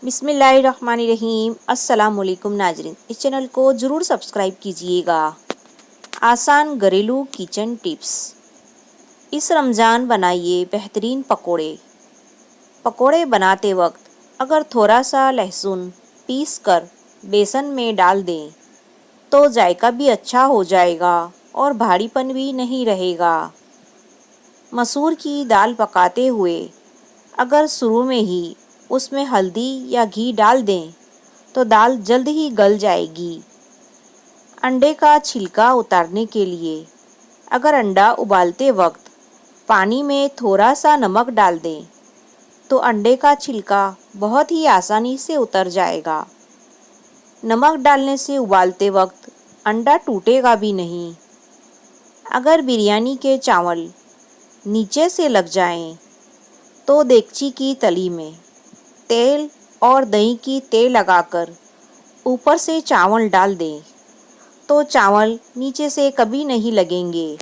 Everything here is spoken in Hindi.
बिस्मिल्लाहिर्रहमानिर्रहीम। अस्सलामुअलैकुम नाजरीन, इस चैनल को ज़रूर सब्सक्राइब कीजिएगा। आसान घरेलू किचन टिप्स। इस रमज़ान बनाइए बेहतरीन पकोड़े। पकोड़े बनाते वक्त अगर थोड़ा सा लहसुन पीस कर बेसन में डाल दें तो जायका भी अच्छा हो जाएगा और भारीपन भी नहीं रहेगा। मसूर की दाल पकाते हुए अगर शुरू में ही उसमें हल्दी या घी डाल दें तो दाल जल्द ही गल जाएगी। अंडे का छिलका उतारने के लिए अगर अंडा उबालते वक्त पानी में थोड़ा सा नमक डाल दें तो अंडे का छिलका बहुत ही आसानी से उतर जाएगा। नमक डालने से उबालते वक्त अंडा टूटेगा भी नहीं। अगर बिरयानी के चावल नीचे से लग जाएं तो देगची की तली में तेल और दही की तेल लगाकर ऊपर से चावल डाल दें तो चावल नीचे से कभी नहीं लगेंगे।